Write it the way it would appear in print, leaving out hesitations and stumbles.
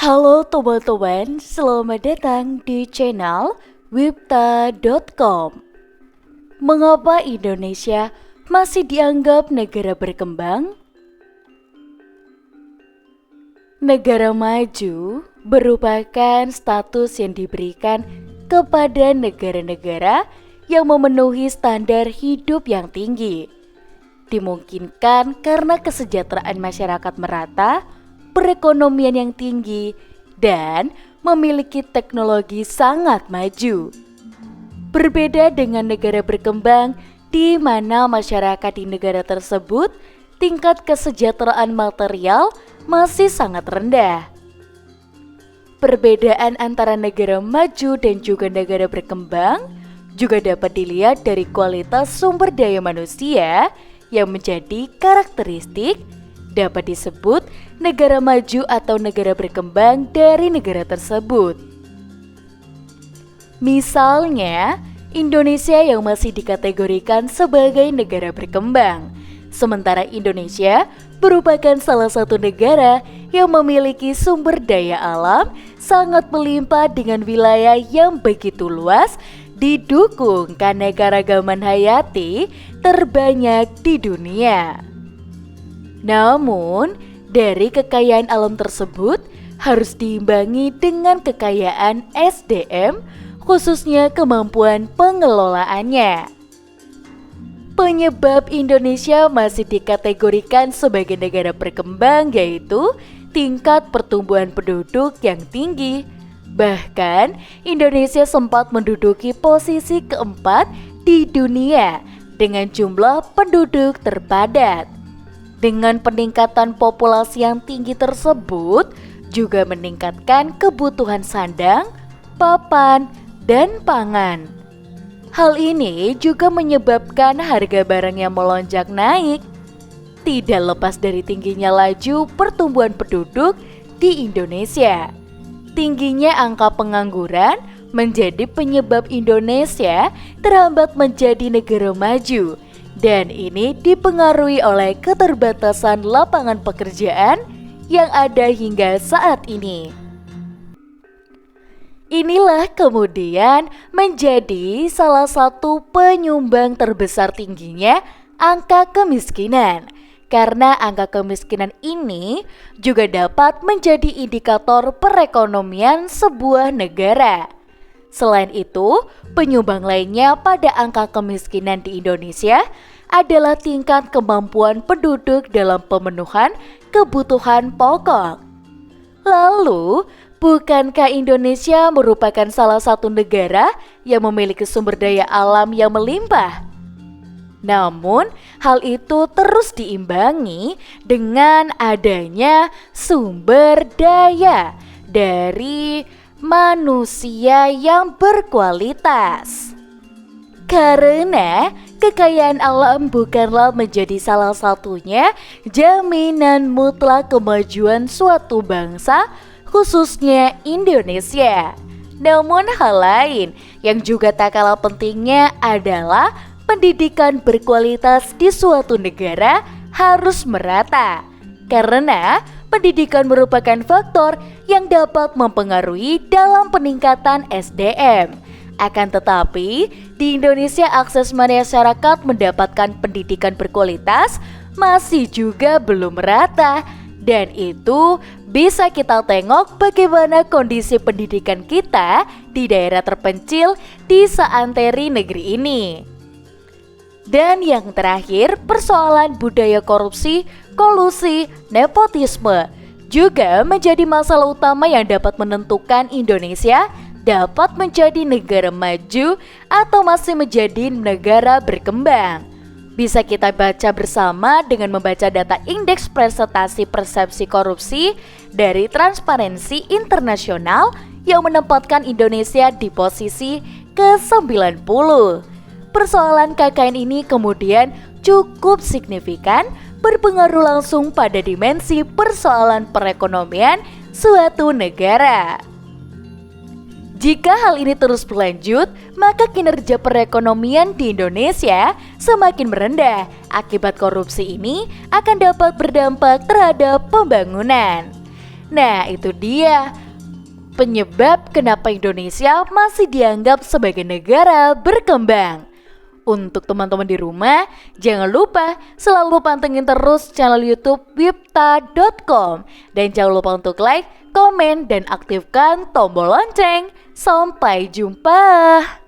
Halo teman-teman, selamat datang di channel Wipta.com. Mengapa Indonesia masih dianggap negara berkembang? Negara maju merupakan status yang diberikan kepada negara-negara yang memenuhi standar hidup yang tinggi. Dimungkinkan karena kesejahteraan masyarakat merata, perekonomian yang tinggi, dan memiliki teknologi sangat maju. Berbeda dengan negara berkembang di mana masyarakat di negara tersebut tingkat kesejahteraan material masih sangat rendah. Perbedaan antara negara maju dan juga negara berkembang juga dapat dilihat dari kualitas sumber daya manusia yang menjadi karakteristik dapat disebut negara maju atau negara berkembang dari negara tersebut. Misalnya, Indonesia yang masih dikategorikan sebagai negara berkembang, sementara Indonesia merupakan salah satu negara yang memiliki sumber daya alam sangat melimpah dengan wilayah yang begitu luas, didukung keanekaragaman hayati terbanyak di dunia. Namun, dari kekayaan alam tersebut harus diimbangi dengan kekayaan SDM, khususnya kemampuan pengelolaannya. Penyebab Indonesia masih dikategorikan sebagai negara berkembang yaitu tingkat pertumbuhan penduduk yang tinggi. Bahkan, Indonesia sempat menduduki posisi keempat di dunia dengan jumlah penduduk terpadat. Dengan peningkatan populasi yang tinggi tersebut juga meningkatkan kebutuhan sandang, papan, dan pangan. Hal ini juga menyebabkan harga barang yang melonjak naik. Tidak lepas dari tingginya laju pertumbuhan penduduk di Indonesia. Tingginya angka pengangguran menjadi penyebab Indonesia terhambat menjadi negara maju. Dan ini dipengaruhi oleh keterbatasan lapangan pekerjaan yang ada hingga saat ini. Inilah kemudian menjadi salah satu penyumbang terbesar tingginya angka kemiskinan. Karena angka kemiskinan ini juga dapat menjadi indikator perekonomian sebuah negara. Selain itu, penyumbang lainnya pada angka kemiskinan di Indonesia adalah tingkat kemampuan penduduk dalam pemenuhan kebutuhan pokok. Lalu, bukankah Indonesia merupakan salah satu negara yang memiliki sumber daya alam yang melimpah? Namun, hal itu terus diimbangi dengan adanya sumber daya dari manusia yang berkualitas. Karena kekayaan alam bukanlah menjadi salah satunya jaminan mutlak kemajuan suatu bangsa, khususnya Indonesia. Namun hal lain yang juga tak kalah pentingnya adalah pendidikan berkualitas di suatu negara harus merata. Karena pendidikan merupakan faktor yang dapat mempengaruhi dalam peningkatan SDM. Akan tetapi, di Indonesia akses masyarakat mendapatkan pendidikan berkualitas masih juga belum merata. Dan itu bisa kita tengok bagaimana kondisi pendidikan kita di daerah terpencil di seanteri negeri ini. Dan yang terakhir, persoalan budaya korupsi, kolusi, nepotisme juga menjadi masalah utama yang dapat menentukan Indonesia dapat menjadi negara maju atau masih menjadi negara berkembang. Bisa kita baca bersama dengan membaca data Indeks Presentasi Persepsi Korupsi dari Transparansi Internasional yang menempatkan Indonesia di posisi ke-90. Persoalan KKN ini kemudian cukup signifikan berpengaruh langsung pada dimensi persoalan perekonomian suatu negara. Jika hal ini terus berlanjut, maka kinerja perekonomian di Indonesia semakin merendah. Akibat korupsi ini akan dapat berdampak terhadap pembangunan. Nah, itu dia penyebab kenapa Indonesia masih dianggap sebagai negara berkembang. Untuk teman-teman di rumah, jangan lupa selalu pantengin terus channel YouTube wipta.com. Dan jangan lupa untuk like, komen, dan aktifkan tombol lonceng. Sampai jumpa.